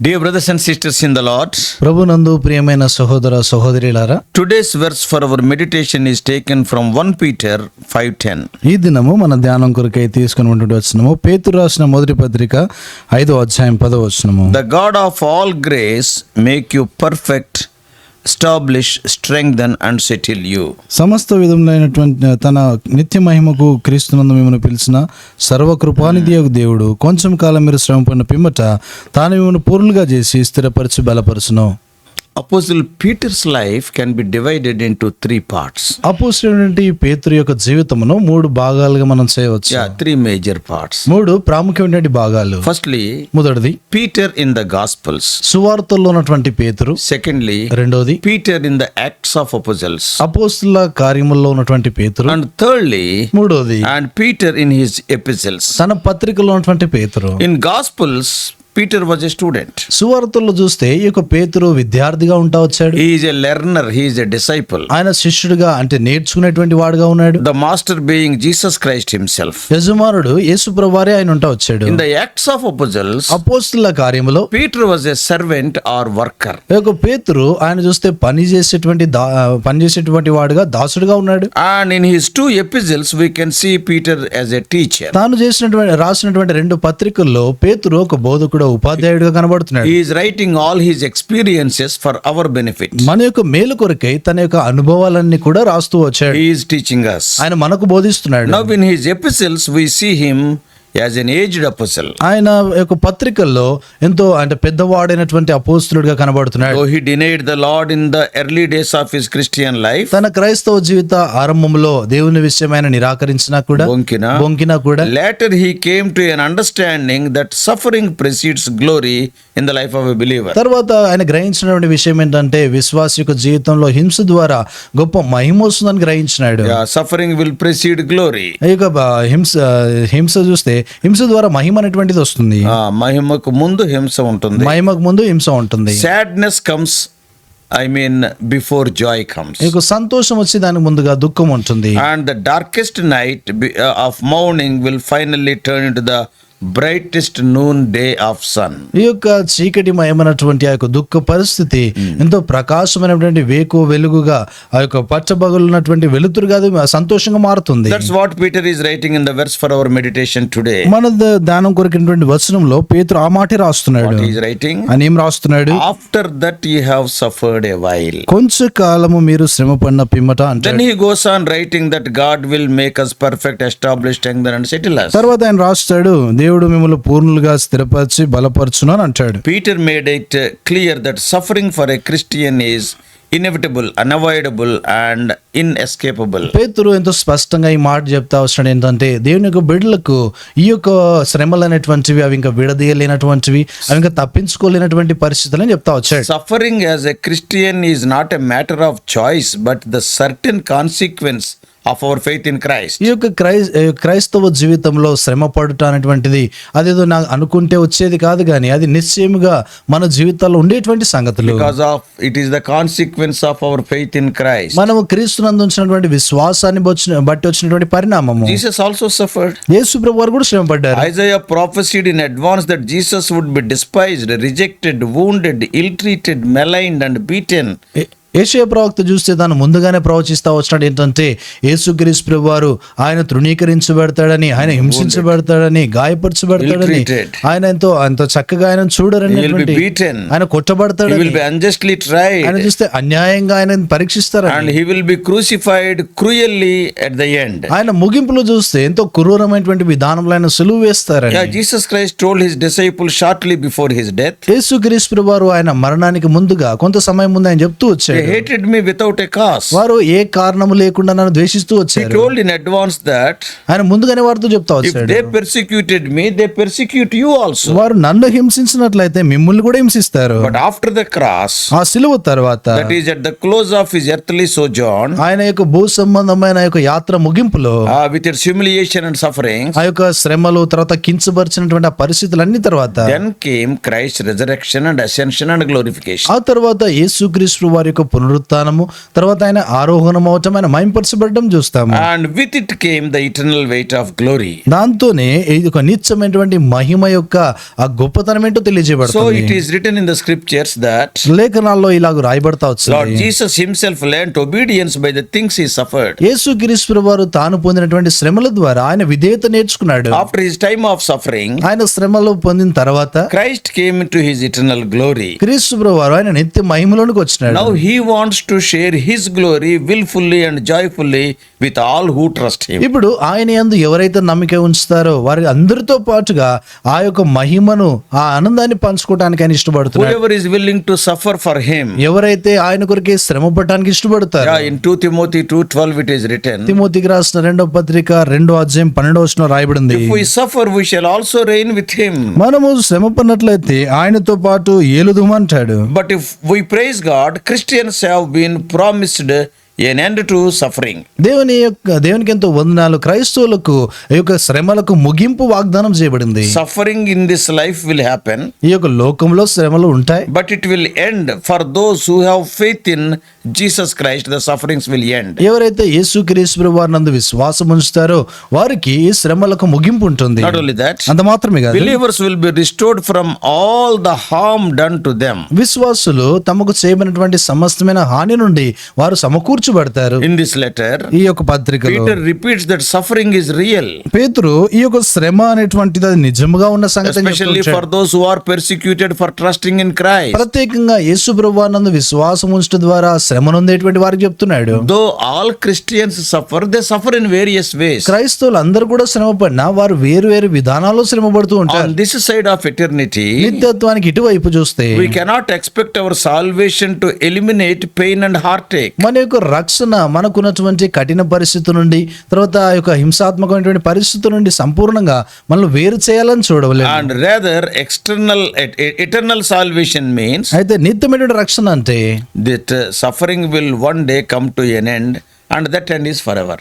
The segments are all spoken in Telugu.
Dear brothers and sisters in the Lord, ప్రభునందు ప్రియమైన సహోదర సహోదరులారా, today's verse for our meditation is taken from 1 Peter 5:10. ఈ దినము మన ధ్యానం కొరకై తీసుకుని వచనము పేతురు రాసిన మొదటి పత్రిక 5వ అధ్యాయం 10వ వచనము. The God of all grace make you perfect, establish, strengthen and settle you. సమస్త విధములైనటువంటి తన నిత్య మహిమకు క్రీస్తునందు మిమ్మల్ని పిలిచిన సర్వకృపానిధియగు దేవుడు కొంచెం కాలం మీరు శ్రమ పడిన పిమ్మట తాను మిమ్మల్ని పూర్ణులుగా చేసి స్థిరపరిచి బలపరచును. Apostle Peter's life can be divided into 3 parts. అపోస్తలుడైన పేతురు యొక్క జీవితమును 3 భాగాలుగా మనం చేయవచ్చు. 3 major parts. 3 ప్రాముఖ్యమైన భాగాలు. Firstly, మొదటిది Peter in the Gospels. సువార్తల్లో ఉన్నటువంటి పేతురు. Secondly, రెండోది Peter in the Acts of Apostles. అపోస్తల కార్యముల్లో ఉన్నటువంటి పేతురు. And thirdly, మూడోది and Peter in his epistles. తన పత్రికలో ఉన్నటువంటి పేతురు. In Gospels, Peter was a student. సువార్తల్లో చూస్తే ఈ యొక్క పేతురు విద్యార్థిగా ఉంటా వచ్చాడు. He is a learner, he is a disciple. ఆయన శిష్యుడిగా అంటే నేర్చుకునేటువంటి వాడుగా ఉన్నాడు. The master being Jesus Christ himself. యజమానుడు యేసుప్రభువారే ఆయన ఉంటా వచ్చాడు. In the Acts of Apostles, అపోస్తల కార్యములో Peter was a servant or worker. ఈ యొక్క పేతురు ఆయన చూస్తే పనిచేసేటువంటి వాడుగా దాసుడుగా ఉన్నాడు. And in his 2 epistles, we can see Peter as a teacher. తాను రాసినటువంటి 2 పత్రికల్లో పేతురు ఒక బోధకుడు, ఉపాధ్యాయుడిగా కనబడుతున్నాడు. He is writing all his experiences for our benefit. మన యొక్క మేలు కొరకై తన యొక్క అనుభవాలన్నీ కూడా రాస్తూ వచ్చాడు. He is teaching us. ఆయన మనకు బోధిస్తున్నాడు. Now in his epistles, we see him as an aged apostle. ఆయన యొక్క పత్రికల్లో ఎంతో అంటే పెద్దవాడైనటువంటి అపోస్తలుడిగా కనబడుతున్నాడు. Though he denied the Lord in the early days of his Christian life, తన క్రైస్తవ జీవిత ఆరంభంలో దేవుని విషయమైన నిరాకరించినా కూడా బొంకినా కూడా later he came to an understanding that suffering precedes glory in the life of a believer. తర్వాత ఆయన గ్రహించినటువంటి విషయం ఏంటంటే విశ్వాస యొక్క జీవితంలో హింస ద్వారా గొప్ప మహిమ వస్తుందని గ్రహించినాడు. Suffering will precede glory. ఈ యొక్క హింస చూస్తే హింస ద్వారా మహిమ అనేటువంటిది వస్తుంది. మహిమకు ముందు హింస ఉంటుంది. మహిమకు ముందు హింస ఉంటుంది. Sadness comes, before joy comes. మీకు సంతోషం వచ్చి దానికి ముందుగా దుఃఖం ఉంటుంది. And the darkest night of mourning will finally turn into the brightest noonday of sun. ఈ యొక్క చీకటి మయమైనటువంటి ఆ యొక్క దుఃఖ పరిస్థితి ఎంతో ప్రకాశమైనటువంటి వెలుగుగా ఆ యొక్క పచ్చబగలున్నటువంటి వెలుతురుగా సంతోషంగా మారుతుంది. That's what Peter is writing in the verse for our meditation today. మన ధ్యానం కొరకినటువంటి వచనంలో పేతురు ఆ మాటే రాస్తున్నాడు. What he is writing? అని ఏం రాస్తున్నాడు? After that ye have suffered a while. కొంచెం కాలము మీరు శ్రమ పడిన పిమ్మట అంటాడు. Then he goes on writing that God will make us perfect, establish, strengthen and settle us. తర్వాత ఆయన రాస్తాడు దేవుడు మిమ్మల్ని పూర్ణులుగా స్థిరపరిచి బలపరచును అని అంటాడు. Peter made it clear that suffering for a Christian is inevitable, unavoidable and inescapable. పేతురు ఎంతో స్పష్టంగా ఈ మాట చెప్తా వస్తున్నాడు ఏంటంటే దేవుని యొక్క బిడ్డలకు ఈ యొక్క శ్రమలు అనేటువంటివి అవి ఇంకా విడదీయలేనటువంటివి, అవి ఇంకా తప్పించుకోలేనటువంటి పరిస్థితులు అని చెప్తా వచ్చాడు. Suffering as a Christian is not a matter of choice but the certain consequence of our faith in Christ. ఈ యొక్క క్రైస్తవ జీవితంలో శ్రమ పడుట అనేటువంటిది అదేదో నాకు అనుకుంటే వచ్చేది కాదు, కానీ అది నిశ్చయముగా మన జీవితాల్లో ఉండేటువంటి సంగతులు. Because of it is the consequence of our faith in Christ. మనము క్రీస్తునందు ఉంచినటువంటి విశ్వాసాన్ని బట్టి వచ్చినటువంటి పరిణామము. Jesus also suffered. యేసు ప్రభువారు కూడా శ్రమ పడ్డారు. Isaiah prophesied in advance that Jesus would be despised, rejected, wounded, ill-treated, maligned and beaten. యెషయా ప్రవక్త చూస్తే తాను ముందుగానే ప్రవచిస్తా వచ్చినాడు ఏంటంటే యేసుక్రీస్తు ప్రభువారు ఆయన తృణీకరించబడతాడని, ఆయన హింసించబడతాడని, గాయపరచబడతాడని, ఆయన ఎంతో చక్కగా ఆయన చూడరని, ఆయన కొట్టబడతాడని, ఆయన చూస్తే అన్యాయంగా ఆయన పరీక్షిస్తారని, and he will be crucified cruelly at the end. ఆయన ముగింపులో చూస్తే ఎంతో క్రూరమైనటువంటి విధానంలో ఆయన సిలువ వేస్తారని. Jesus Christ told his disciples shortly before his death. యేసుక్రీస్తు ప్రభువారు ఆయన మరణానికి ముందుగా కొంత సమయం ముందు ఆయన చెప్తూ వచ్చాడు, they hated me without a cause. వారు ఏ కారణము లేకుండా నన్ను ద్వేషిస్తూ వచ్చారు. He told in advance that ఆయన ముందుగానే వారితో చెప్తా వచ్చాడు, if they persecuted me they persecute you also. వారు నన్ను హింసించినట్లయితే మిమ్మల్ని కూడా హింసిస్తారు. But after the cross, ఆ సిలువ తర్వాత, that is at the close of his earthly sojourn, ఆయన యొక్క భూ సంబంధమైన యొక్క యాత్ర ముగింపులో, with its humiliation and suffering, ఆ యొక్క శ్రమలు తర్వాత కించబరిచినటువంటి ఆ పరిస్థితులన్నీ తర్వాత, then came Christ's resurrection and ascension and glorification. ఆ తర్వాత యేసుక్రీస్తు వారి యొక్క పునరుత్థానము, తర్వాత ఆయన ఆరోహణం అవటం, ఆయన మహింపరచబడడం చూస్తాము. And with it came the eternal weight of glory. దాంతోనే ఇది ఒక నిత్యమైనటువంటి మహిమ యొక్క ఆ గొప్పతనం ఏంటో So తెలియజేయబడుతుంది. it is written in the scriptures that లేఖనాల్లో ఇలాగ రాయబడతా Lord వచ్చింది. Jesus himself learned obedience by the things he suffered. యేసుక్రీస్తు వారు తాను పొందినటువంటి శ్రమల ద్వారా ఆయన విధేయత నేర్చుకున్నాడు. After his time of suffering, ఆయన శ్రమలు పొందిన తర్వాత Christ came into his eternal glory. క్రీస్తు వారు ఆయన నిత్య మహిమలోనికి వచ్చినాడు. Now he wants to share his glory willfully and joyfully with all who trust him. ఇప్పుడు ఆయన యందు ఎవరైతే నమ్మిక ఉంచుతారో వారి అందరితో పాటుగా ఆ యొక్క మహిమను, ఆ ఆనందాన్ని పంచుకోవడానికి ఆయన ఇష్టపడుతున్నాడు. Whoever is willing to suffer for him. ఎవరైతే ఆయన కొరకే శ్రమ పడటానికి ఇష్టపడతారు. Yeah, in 2 Timothy 2:12 it is written, తిమోతికి రాసిన 2వ పత్రిక 2వ అధ్యాయం 12వ వచనంలో రాయబడింది, if we suffer we shall also reign with him. మనము శ్రమ పడినట్లయితే ఆయనతో పాటు ఏలుదుమంటాడు. But if we praise God, Christians have been promised an end to suffering. దేవునికి ఎంతో వందనాలు. క్రైస్తవులకు ఈ యొక్క శ్రమలకు ముగింపు వాగ్దానం చేయబడింది. Suffering in this life will happen, ఈ యొక్క లోకంలో శ్రమలు ఉంటాయి, but it will end for those who have faith in Jesus Christ. The sufferings will end. ఎవరైతే యేసుక్రీస్తు వారి నందు విశ్వాసం ఉంచుతారో వారికి ఈ శ్రమలకు ముగింపు ఉంటుంది. Not only that, అంత మాత్రమే కాదు, believers will be restored from all the harm done to them. విశ్వాసులు తమకు చేయబడినటువంటి సమస్తమైన హాని నుండి వారు సమకూర్చబడతారు. In this letter, ఈ యొక్క పత్రికలో Peter repeats that suffering is real, పేతురు ఈ యొక్క శ్రమ అనేటువంటిది అది నిజంగా ఉన్న సంగతి especially for those who are persecuted for trusting in Christ. ప్రత్యేకంగా యేసు ప్రభువు నందు విశ్వాసం ఉంచడం ద్వారా శ్రమ నొందేటువంటి వారికి చెప్తున్నాడు. Though all Christians suffer, they suffer in various ways. క్రైస్తవులు అందరూ కూడా శ్రమ పడినా వారు వేరు వేరు విధానాల్లో శ్రమ పడుతూ ఉంటారు. On this side of eternity, నిత్యత్వానికి ఇటువైపు చూస్తే we cannot expect our salvation to eliminate pain and heartache. మన యొక్క రక్షణ మనకున్నటువంటి కఠిన పరిస్థితి నుండి, తర్వాత ఆ యొక్క హింసాత్మకమైనటువంటి పరిస్థితి నుండి సంపూర్ణంగా మనల్ని వేరు చేయాలని చూడవలేదు. And rather, eternal salvation means అయితే నిత్యమైనటువంటి రక్షణ అంటే that suffering will one day come to an end, and that end is forever.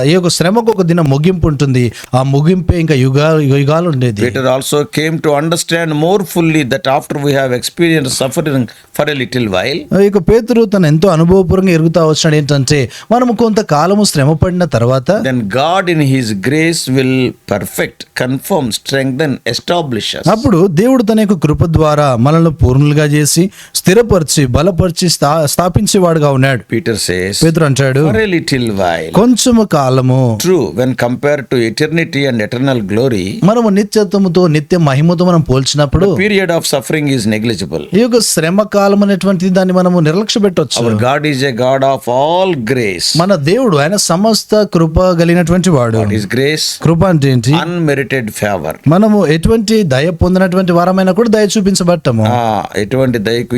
ఈ యొక్క శ్రమకు ఒక దినం ముగింపు ఉంటుంది. ఆ ముగింపే ఇంకా యుగాలు ఉండేది. Peter also came to understand more fully that after we have experienced suffering for a little while, ఇక పేతురు తను ఎంతో అనుభవపూర్వకంగా ఎరుగుతా వచ్చినాడు ఏంటంటే మనము కొంతకాలము శ్రమ పడిన తర్వాత then God in his grace will perfect, confirm, strengthen, establish us. అప్పుడు దేవుడు తన యొక్క కృప ద్వారా మనల్ని పూర్ణులుగా చేసి స్థిరపరిచి బలపరిచి స్థాపించేవాడుగా ఉన్నాడు. Peter says, పేతురు అంటాడు, for a little while. కొంచెము కాలము. True, when compared to eternity and eternal glory, మనము నిత్యత్వముతో నిత్య మహిమతో మనం పోల్చినప్పుడు the period of suffering is negligible. ఈ యొక్క శ్రమ కాలం అనేటువంటిది దాన్ని మనము నిర్లక్ష్య పెట్టొచ్చు. Our God is a God of all grace. మన దేవుడు ఆయన సమస్త కృప కలిగినటువంటి వాడు. His grace, కృప అంటే ఏంటి? unmerited favor. మనము ఎటువంటి దయ పొందినటువంటి వారమైనా కూడా దయ చూపించబట్టము. ఎటువంటి దయకు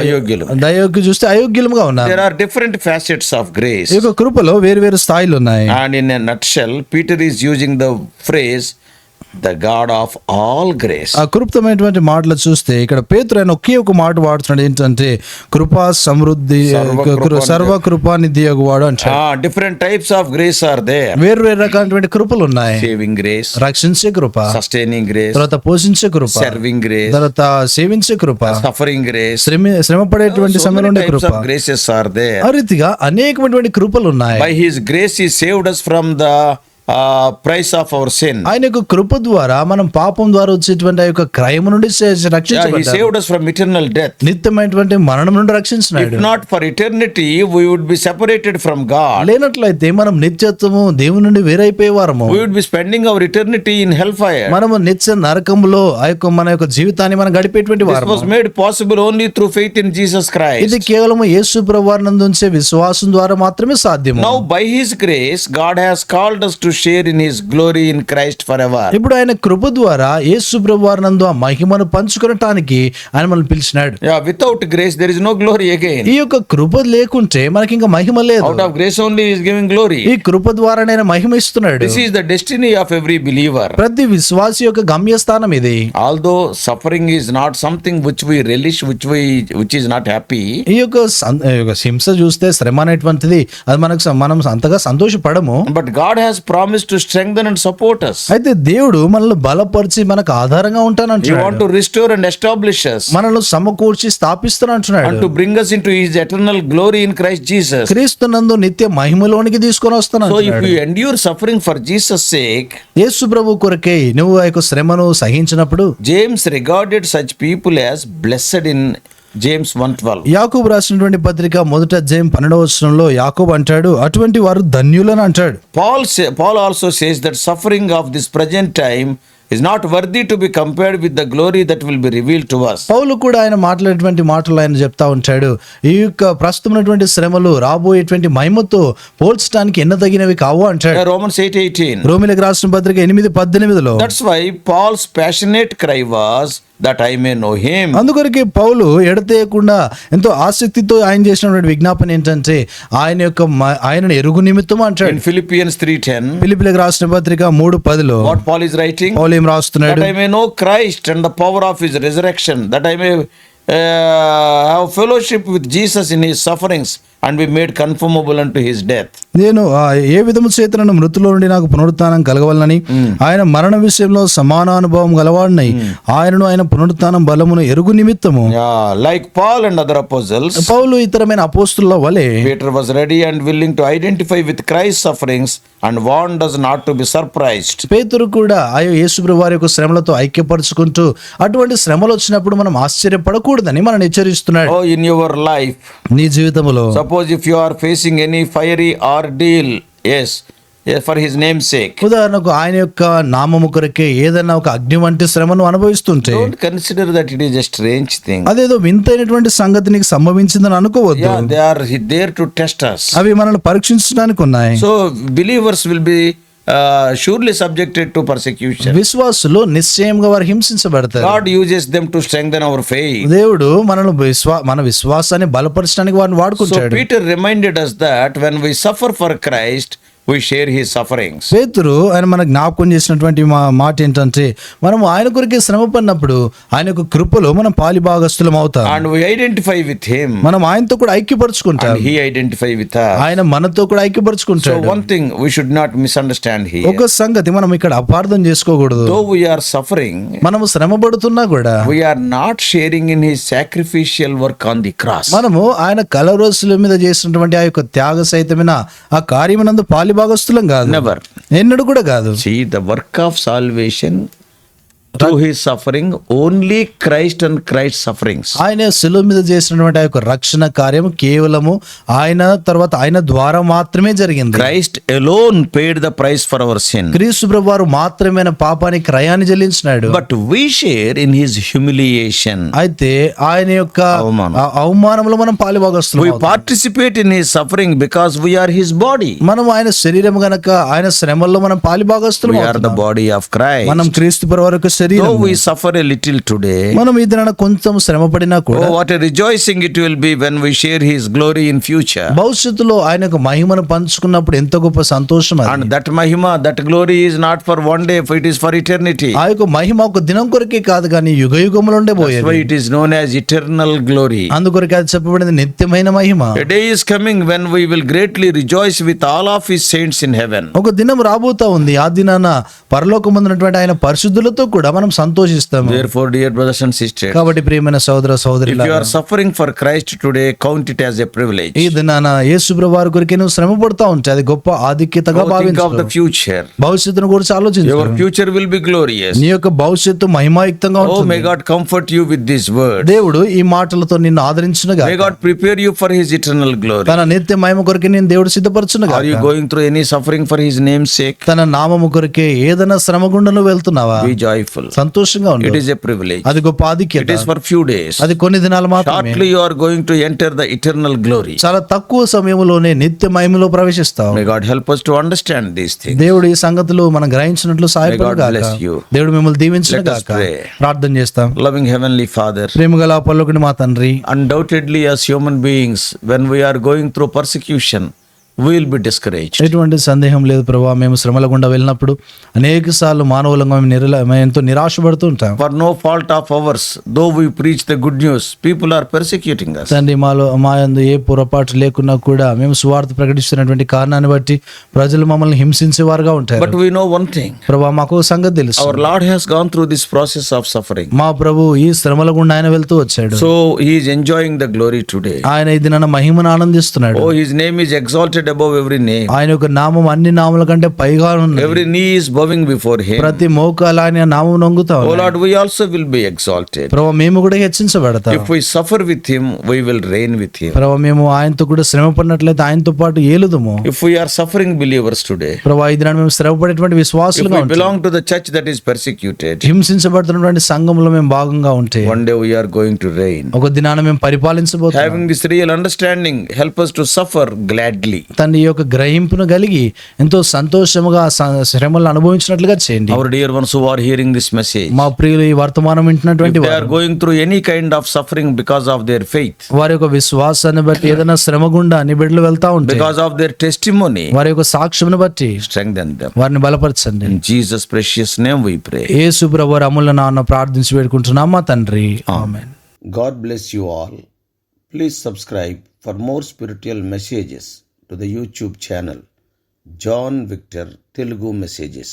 అయోగ్యులు. దయకు చూస్తే అయోగ్యులుగా ఉన్నారు. There are different facets of grace. ఈ యొక్క కృపలో వేరు వేరు స్థాయిలు ఉన్నాయి. And in a nutshell, Peter is using the phrase the God of all grace. ఆ కృప్తమైనటువంటి మాటలు చూస్తే ఇక్కడ పేతురు ఆయన ఒకే ఒక మాట వాడుతున్నాడు ఏంటంటే కృపా సమృద్ధి సర్వ కృపానిధి వాడు అంటే different types of grace are there. వేరు వేరు రకాలైనటువంటి కృపలు ఉన్నాయి. Saving grace, రక్షించే కృప, sustaining grace, తర్వాత పోషించే కృప, serving grace, తర్వాత సేవించే కృప, suffering grace. శ్రమ పడేటువంటి So సమయంలో many ఉండే types Krupa. of graces are there. ఆ రీతిగా అనేకమైనటువంటి కృపలు ఉన్నాయి. By his grace he saved us from the price of our sin. ఆయన యొక్క కృప ద్వారా మనం పాపం ద్వారా వచ్చేటువంటి ఆ యొక్క క్రయము నుండి He రక్షించబడ్డాము. saved us from eternal death. నిత్యమైనటువంటి మరణం నుండి రక్షించినాడు. If not for eternity, we would be separated from God. లేనట్లయితే మనం నిత్యత్వము దేవుని నుండి వేరైపోయేవారము. We would be spending our eternity in hellfire. మనము నిత్య నరకములో ఆ యొక్క మన యొక్క జీవితాన్ని మనం గడిపేటువంటి This వారము. was made possible only through faith in Jesus Christ. ఇది కేవలం యేసు ప్రభువారి నందు ఉంచే విశ్వాసం ద్వారా మాత్రమే సాధ్యము. Now by his grace, God has called us to share in his glory in Christ forever. ఇప్పుడు ఆయన కృప ద్వారా యేసు ప్రభువారి నందు ఆ మహిమను పంచుకొనటానికి ఆయన మనల్ని పిలిచినాడు. Yeah, without grace there is no glory again. ఈ యొక్క కృప లేకుంటే మనకి ఇంకా మహిమ లేదు. Out of grace only he is giving glory. ఈ కృప ద్వారా ఆయన మహిమ ఇస్తున్నాడు. This is the destiny of every believer. ప్రతి విశ్వాసి యొక్క గమ్యస్థానం ఇది. Although suffering is not something which we relish, which is not happy. ఈ యొక్క హింస చూస్తే శ్రమ అనేటువంటిది అది మనం అంతగా సంతోషపడము. But God has promised promised to strengthen and support us. అయితే దేవుడు మనల్ని బలపరిచి మనకు ఆధారంగా He ఉంటానంటున్నాడు. want to restore and establish us మనల్ని సమకూర్చి స్థాపిస్తానంటున్నాడు. and to bring us into his eternal glory in Christ Jesus. క్రీస్తునందు నిత్య మహిమలోనికి తీసుకొని వస్తాను. So if you endure suffering for Jesus' sake, యేసు ప్రభు కొరకే నువ్వు ఆ యొక్క శ్రమను సహించినప్పుడు James regarded such people as blessed in James 1:12. యాకోబు రాసినటువంటి పత్రిక 1:12 యాకోబు అంటాడు, అటువంటి వారు ధన్యులని అంటాడు. Paul also says that suffering of this present time is not worthy to be compared with the glory that will be revealed to us. పౌలు కూడా ఆయన మాట్లాడేటువంటి మాటలు ఆయన చెప్తా ఉంటాడు, ఈ యొక్క ప్రస్తుతమైనటువంటి శ్రమలు రాబోయేటువంటి మహిమతో పోల్చడానికి ఎన్నదగినవి కావు అంటాడు. Romans 8:18. రోమిలకు రాసిన పత్రిక 8:18. That's why Paul's passionate cry was that I may know him. అందుకొరకే పౌలు ఎడతేయకుండా ఎంతో ఆసక్తితో ఆయన చేసినటువంటి విజ్ఞాపన ఏంటంటే ఆయనను ఎరుగు నిమిత్తం అంటాడు. In Philippians 3:10, ఫిలిప్పీయులకు రాసిన పత్రిక 3:10 what Paul is writing, పౌలు ఏం రాస్తున్నాడు? that I may know Christ and the power of his resurrection, that I may have fellowship with Jesus in his sufferings and be made conformable unto his death. నేను ఏ విధము చేతనను మృతుల నుండి నాకు పునరుత్థానం కలగవలనని ఆయన మరణ విషయంలో సమాన అనుభవం గలవాడినై ఆయనను ఆయన పునరుత్థానం బలమును ఎరుగు నిమిత్తము. Like Paul and other apostles, పౌలు ఇతరమైన అపోస్తుల వలె Peter was ready and willing to identify with Christ's sufferings and warned us not to be surprised. పేతురు కూడా యేసుప్రభు వారి యొక్క శ్రమలతో ఐక్యపరుచుకుంటూ అటువంటి శ్రమలు వచ్చినప్పుడు మనం ఆశ్చర్యపడకూడదని మనం హెచ్చరిస్తున్నాడు. Oh, in your life, నీ జీవితంలో suppose if you are facing any fiery ordeal, yes, for his name's sake, ఉదాహరణకు ఆయన యొక్క నామము కొరకే ఏదైనా ఒక అగ్ని వంటి శ్రమను అనుభవిస్తుంటే don't consider that it is a strange thing. అదేదో వింతైనటువంటి సంగతి నీకు సంభవించిందని అనుకోవద్దు. Yeah, they are there to test us. అవి మనల్ని పరీక్షించడానికి ఉన్నాయి. So believers will be surely subjected to persecution. విశ్వాసులు నిశ్చయంగా వారు హింసించబడతారు. God uses them to strengthen our faith. దేవుడు మనల్ని మన విశ్వాసాన్ని బలపరచడానికి వారిని So వాడుకుంటాడు. Peter reminded us that when we suffer for Christ, we share his sufferings. పేతురు ఆయన మన జ్ఞాపకం చేసినటువంటి మాట ఏంటంటే మనం ఆయన కొరకే శ్రమ పడినప్పుడు ఆయన యొక్క కృపలో మనం పాలిభాగస్తులం అవుతాం. And we identify with him. మనం ఆయనతో కూడా ఐక్యపరచుకుంటాం. And he identify with us. ఆయన మనతో కూడా So ఐక్యపరచుకుంటాడు. one thing we should not misunderstand here. ఒక సంగతి మనం ఇక్కడ అపార్థం చేసుకోకూడదు. Though we are suffering, మనము శ్రమ పడుతున్నా కూడా we are not sharing in his sacrificial work on the cross. మనము ఆయన కలవరోసుల మీద చేసినటువంటి ఆ యొక్క త్యాగ సహితమైన ఆ కార్యమునందు పాలిభాగస్తులం కాదు. Never. ఎన్నడూ కూడా కాదు. See, the work of salvation through his suffering, only Christ and Christ's sufferings. ఆయన శిలువ మీద చేసినటువంటి ఆ యొక్క రక్షణ కార్యం కేవలము ఆయన ద్వారా మాత్రమే జరిగింది. Christ alone paid the price for our sin. క్రీస్తు ప్రభువు వారు మాత్రమే పాపానికి క్రయాన్ని చెల్లించినాడు. But we share in his humiliation. అయితే ఆయన యొక్క అవమానం. అవమానంలో మనం పాలిభాగస్తులం We అవుతాం. participate in his suffering because we are his body. మనం ఆయన శరీరం గనక ఆయన శ్రమల్లో మనం పాలిభాగస్తులం We are the అవుతాం. body of Christ. మనం క్రీస్తు ప్రభువు వారి యొక్క శరీరం. Though we suffer a little today, మనం ఈ దినాన కొంచెం శ్రమ పడినా కూడా oh, what a rejoicing it will be when we share his glory in future. భవిష్యత్తులో ఆయన యొక్క మహిమను పంచుకున్నప్పుడు ఎంత గొప్ప సంతోషం అది. And that mahima, that glory is not for one day, for it is for eternity. ఆ యొక్క మహిమ ఒక దినం కొరకే కాదు కానీ యుగ యుగములు ఉండే That's why పోయేది. it is known as eternal glory. అందుకొరకే అది చెప్పబడింది నిత్యమైన మహిమ. A day is coming when we will greatly rejoice with all of his saints in heaven. ఒక దినం రాబోతా ఉంది. ఆ దినాన పరలోకమందున్నటువంటి ఆయన పరిశుద్ధులతో కూడా మనం సంతోషిస్తాము. Therefore, dear brothers and sisters, కాబట్టి ప్రియమైన సోదర if సోదరులారా, you are suffering for Christ today, count it as a privilege. ఈ దినాన యేసు ప్రభువు వారి కొరకే నువ్వు శ్రమ పడతా ఉంటే అది గొప్ప ఆధిక్యతగా Oh, think of the భావించు. future. భవిష్యత్తును గురించి ఆలోచించు. Your future will be glorious. నీ యొక్క భవిష్యత్తు మహిమాయుక్తంగా Oh, ఉంటుంది. may God comfort you with these words. దేవుడు ఈ మాటలతో నిన్ను ఆదరించునుగా. May God prepare you for his eternal glory. తన నిత్య మహిమ కొరకే నేను దేవుడు సిద్ధపరచునుగా. Are you going through any suffering for his name's sake? తన నామము కొరకే ఏదైనా శ్రమ గుండా నువ్వు వెళ్తున్నావా? Be joyful. సంతోషంగా ఉండు. It is a privilege. అది గొప్ప ఆధిక్యత. It is for few days. అది కొన్ని దినాలు మాత్రమే. Shortly you are going to enter the eternal glory. చాలా తక్కువ సమయంలోనే నిత్య మహిమలో ప్రవేశిస్తావు. May God help us to understand these things. దేవుడు ఈ సంగతులు మనం గ్రహించినట్లు May సహాయపడు God గాక. bless you. దేవుడు మిమ్మల్ని దీవించును Let us గాక. pray. ప్రార్థన చేస్తాం. Loving Heavenly Father, ప్రేమగల పరలోకపు మా తండ్రి, undoubtedly as human beings, when we are going through persecution, we will be discouraged. ఎటువంటి సందేహం లేదు ప్రభా, మేము శ్రమల గుండా వెళ్ళినప్పుడు అనేక సార్లు మానవులంగా మేము ఎంతో నిరాశపడుతూ ఉంటాం. For no fault of ours, though we preach the good news, people are persecuting us. తండ్రి, మా యందు ఏ పొరపాటు లేకున్నా కూడా మేము సువార్త ప్రకటిస్తున్నటువంటి కారణాన్ని బట్టి ప్రజలు మమ్మల్ని హింసించేవారుగా ఉంటారు. But we know one thing. ప్రభా, మాకు ఒక సంగతి తెలుసు. Our Lord has gone through this process of suffering. మా ప్రభు ఈ శ్రమల గుండా ఆయన వెళ్తూ వచ్చాడు. So he is enjoying the glory today. ఆయన ఈ దినాన మహిమను ఆనందిస్తున్నాడు. Oh, his name is exalted above every name. ఆయన యొక్క నామం అన్ని నామముల కంటే పైగా ఉన్నది. Every knee is bowing before him. ప్రతి మోకాలు ఆయన నామం నొంగుతా Oh ఉన్నాయి. Lord, we also will be exalted. ప్రభు, మేము కూడా హెచ్చించబడతాం. If we suffer with him, we will reign with him. ప్రభు, మేము ఆయనతో కూడా శ్రమ పడినట్లయితే ఆయనతో పాటు ఏలుదుము. If we are suffering believers today, ప్రభు, ఈ దినాన మేము శ్రమ పడేటువంటి if విశ్వాసులుగా we ఉంటాం. belong to the church that is persecuted, హింసించబడుతున్నటువంటి సంఘంలో మేము భాగంగా ఉంటే one day we are going to reign. ఒక దినాన మేము పరిపాలించబోతున్నాం. Having this real understanding, help us to suffer gladly. తన యొక్క గ్రహింపును కలిగి ఎంతో సంతోషముగా శ్రమలను అనుభవించినట్లుగా చేయండి. Our dear ones who are hearing this message, మా ప్రియులు ఈ వర్తమానం వింటున్నటువంటి if they are వారు going through any kind of suffering because of their faith, వారి యొక్క విశ్వాసాన్ని బట్టి ఏదైనా శ్రమ గుండా నీ బిడ్డలు వెళ్తా ఉంటే because of their testimony, వారి యొక్క సాక్ష్యమును బట్టి strengthen them. వారిని బలపరచండి. In Jesus' precious name we pray. యేసు ప్రభువు అమూల్య నామమున ప్రార్థించి వేడుకుంటున్నాం మా తండ్రి. ఆమేన్. God bless you all. Please subscribe for more spiritual messages to the YouTube channel John Victor Telugu Messages.